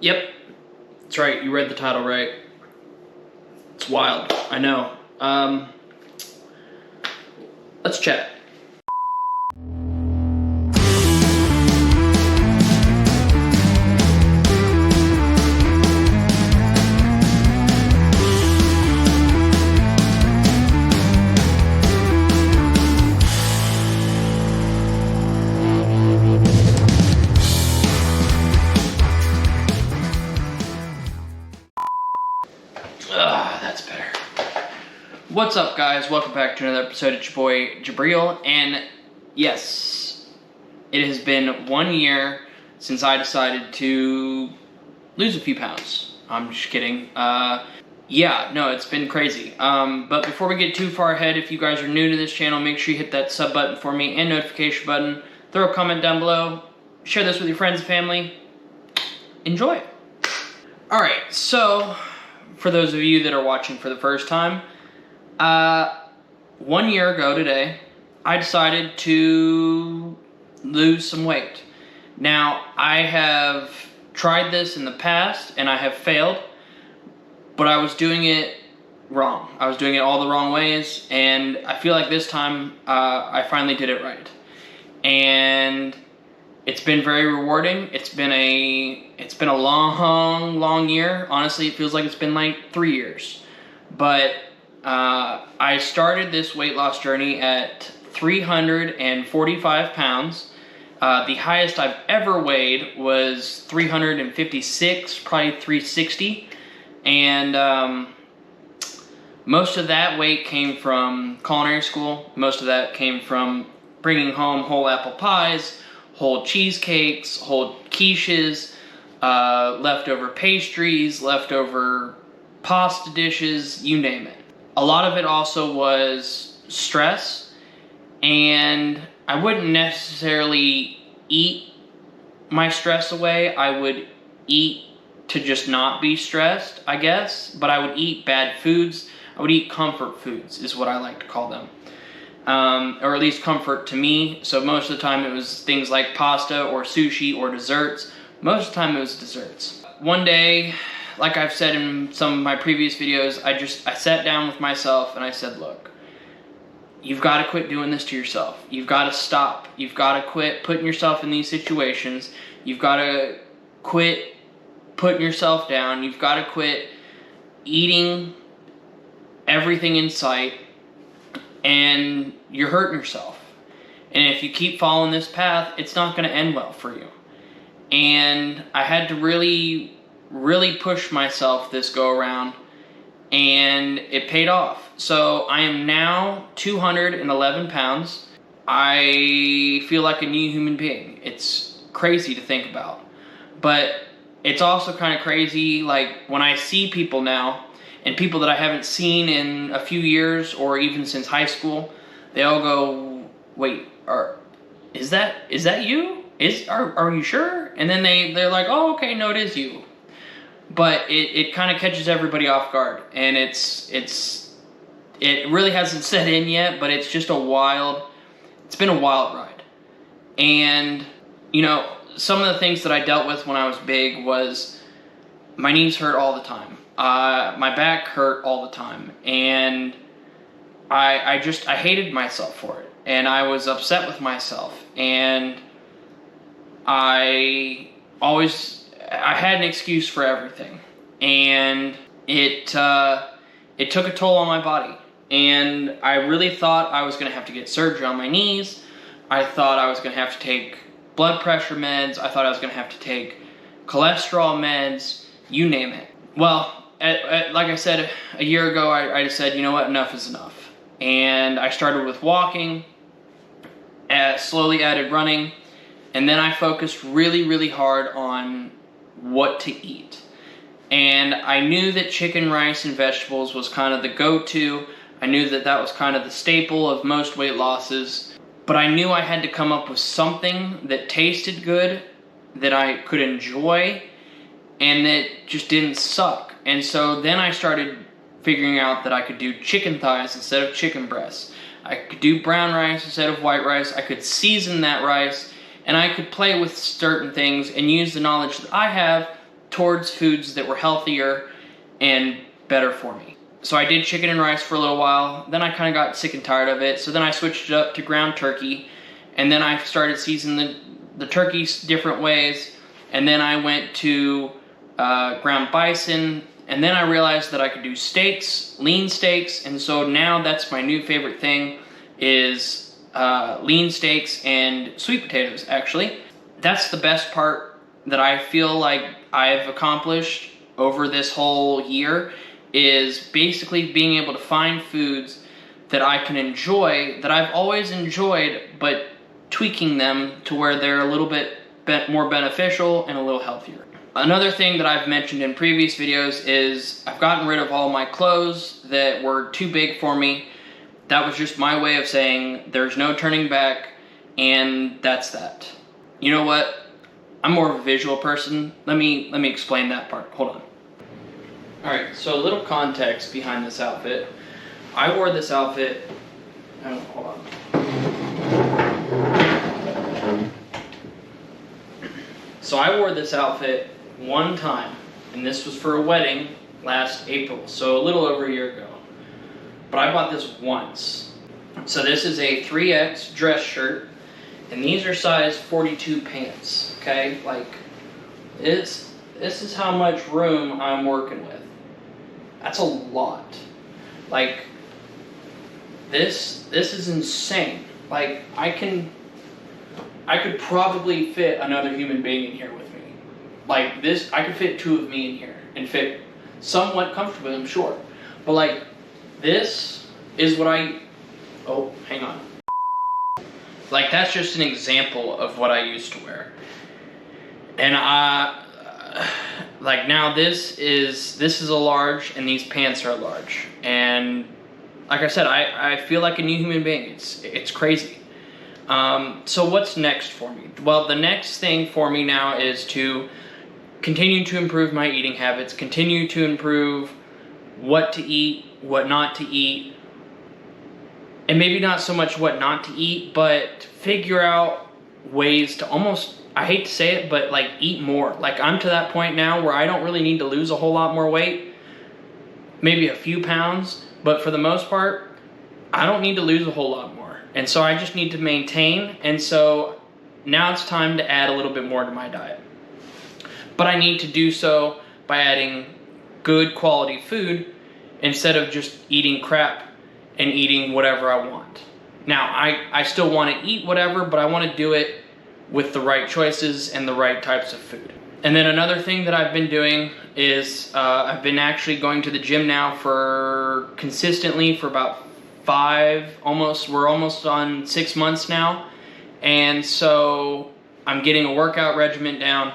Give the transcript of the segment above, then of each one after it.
Yep, that's right. You read the title right. It's wild. I know. Let's chat. That's better. What's up, guys? Welcome back to another episode of your boy Jabril. And yes, it has been 1 year since I decided to lose a few pounds. I'm just kidding. Yeah, no, it's been crazy. But before we get too far ahead, if you guys are new to this channel, make sure you hit that sub button for me and notification button. Throw a comment down below. Share this with your friends and family. Enjoy. Alright, so for those of you that are watching for the first time, 1 year ago today, I decided to lose some weight. Now, I have tried this in the past and I have failed, but I was doing it wrong. I was doing it all the wrong ways, and I feel like this time I finally did it right. And it's been very rewarding. It's been a long year. Honestly, it feels like it's been like 3 years. But I started this weight loss journey at 345 pounds. The highest I've ever weighed was 356, probably 360. And most of that weight came from culinary school. Most of that came from bringing home whole apple pies, whole cheesecakes, whole quiches, leftover pastries, leftover pasta dishes, you name it. A lot of it also was stress, and I wouldn't necessarily eat my stress away. I would eat to just not be stressed, I guess, but I would eat bad foods. I would eat comfort foods, is what I like to call them. Or at least comfort to me. So most of the time it was things like pasta or sushi or desserts. Most of the time it was desserts. One day, like I've said in some of my previous videos, I sat down with myself and I said, look, you've got to quit doing this to yourself. You've got to stop. You've got to quit putting yourself in these situations. You've got to quit putting yourself down. You've got to quit eating everything in sight, and you're hurting yourself. And if you keep following this path, it's not going to end well for you. And I had to really push myself this go around, and it paid off. So I am now 211 pounds. I feel like a new human being. It's crazy to think about. But it's also kind of crazy, like, when I see people now, and people that I haven't seen in a few years or even since high school, they all go, wait, is that you? Are you sure? And then they're like, oh, okay, no, it is you. But it kind of catches everybody off guard, and it really hasn't set in yet, but it's been a wild ride. And, you know, some of the things that I dealt with when I was big was my knees hurt all the time. My back hurt all the time, and I hated myself for it, and I was upset with myself, and I had an excuse for everything, and it took a toll on my body, and I really thought I was going to have to get surgery on my knees. I thought I was going to have to take blood pressure meds. I thought I was going to have to take cholesterol meds, you name it. Well, like I said, a year ago, I just said, you know what, enough is enough. And I started with walking, slowly added running, and then I focused really hard on what to eat. And I knew that chicken, rice, and vegetables was kind of the go-to. I knew that that was kind of the staple of most weight losses. But I knew I had to come up with something that tasted good, that I could enjoy, and that just didn't suck. And so then I started figuring out that I could do chicken thighs instead of chicken breasts. I could do brown rice instead of white rice. I could season that rice, and I could play with certain things and use the knowledge that I have towards foods that were healthier and better for me. So I did chicken and rice for a little while, then I kind of got sick and tired of it, so then I switched it up to ground turkey, and then I started seasoning the turkeys different ways, and then I went to ground bison, and then I realized that I could do steaks, lean steaks, and so now that's my new favorite thing, is lean steaks and sweet potatoes, actually. That's the best part that I feel like I've accomplished over this whole year, is basically being able to find foods that I can enjoy, that I've always enjoyed, but tweaking them to where they're a little bit more beneficial and a little healthier. Another thing that I've mentioned in previous videos is I've gotten rid of all my clothes that were too big for me. That was just my way of saying there's no turning back, and that's that. You know what? I'm more of a visual person. Let me explain that part. Hold on. Alright, so a little context behind this outfit. I wore this outfit, hold on. So I wore this outfit one time, and this was for a wedding last April, so a little over a year ago. But I bought this once. So this is a 3X dress shirt, and these are size 42 pants, okay? Like, this is how much room I'm working with. That's a lot. Like, this is insane. Like, I could probably fit another human being in here with me. Like this, I could fit two of me in here and fit somewhat comfortably, I'm sure. But like, this is what oh, hang on. Like, that's just an example of what I used to wear. And like, now this is a large, and these pants are large. And like I said, I feel like a new human being. It's crazy. So what's next for me? Well, the next thing for me now is to continue to improve my eating habits, continue to improve what to eat, what not to eat, and maybe not so much what not to eat, but figure out ways to almost, I hate to say it, but like eat more. Like, I'm to that point now where I don't really need to lose a whole lot more weight, maybe a few pounds, but for the most part, I don't need to lose a whole lot more. And so I just need to maintain, and so now it's time to add a little bit more to my diet. But I need to do so by adding good quality food instead of just eating crap and eating whatever I want. Now, I still want to eat whatever, but I want to do it with the right choices and the right types of food. And then another thing that I've been doing is I've been actually going to the gym now for consistently for about we're almost on 6 months now. And so I'm getting a workout regimen down.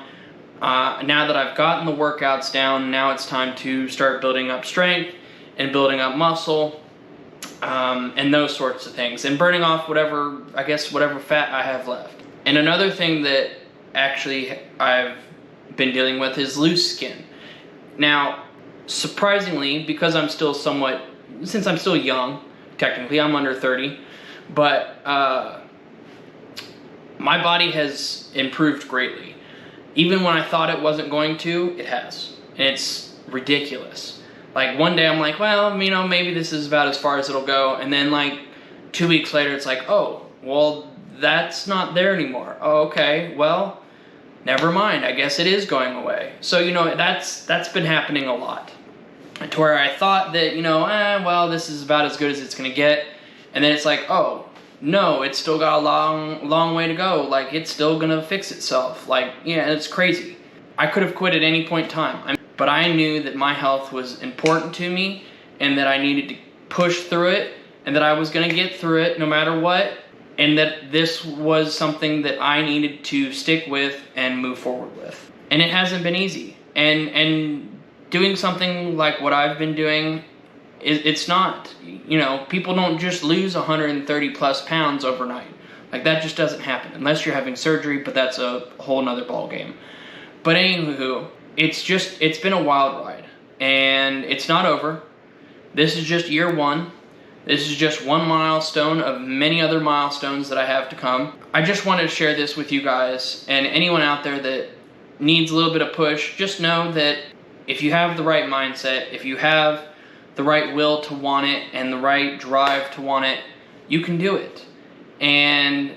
Now that I've gotten the workouts down, now it's time to start building up strength and building up muscle, and those sorts of things, and burning off whatever fat I have left. And another thing that actually I've been dealing with is loose skin. Now, surprisingly, because since I'm still young, technically I'm under 30, but my body has improved greatly. Even when I thought it wasn't going to, it has. And it's ridiculous. Like, one day I'm like, well, maybe this is about as far as it'll go. And then like 2 weeks later, it's like, oh, well, that's not there anymore. Oh, okay, well, never mind. I guess it is going away. So, that's been happening a lot. To where I thought that, well, this is about as good as it's going to get. And then it's like, oh, no, it's still got a long way to go. Like, it's still going to fix itself. Like, yeah, it's crazy. I could have quit at any point in time. But I knew that my health was important to me, and that I needed to push through it, and that I was going to get through it no matter what, and that this was something that I needed to stick with and move forward with. And it hasn't been easy. And doing something like what I've been doing, it's not. People don't just lose 130 plus pounds overnight. Like, that just doesn't happen unless you're having surgery, but that's a whole nother ball game. But anywho, it's been a wild ride, and it's not over. This is just year one. This is just one milestone of many other milestones that I have to come. I just wanted to share this with you guys and anyone out there that needs a little bit of push, just know that if you have the right mindset, if you have the right will to want it and the right drive to want it, you can do it. And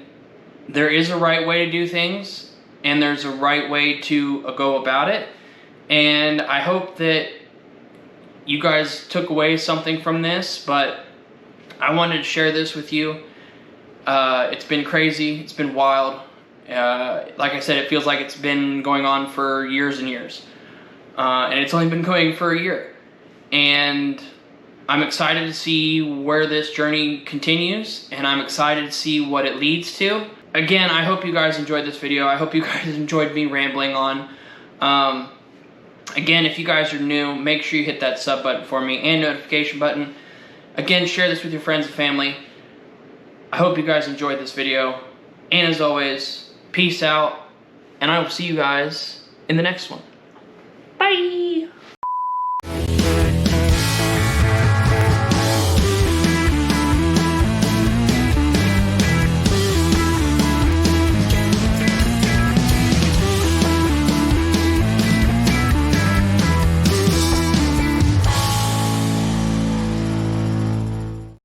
there is a right way to do things, and there's a right way to go about it. And I hope that you guys took away something from this, but I wanted to share this with you. It's been crazy. It's been wild. Like I said, it feels like it's been going on for years and years. And it's only been going for a year. And I'm excited to see where this journey continues, and I'm excited to see what it leads to. Again, I hope you guys enjoyed this video. I hope you guys enjoyed me rambling on. Again, if you guys are new, make sure you hit that sub button for me and notification button. Again, share this with your friends and family. I hope you guys enjoyed this video. And as always, peace out, and I will see you guys in the next one. Bye!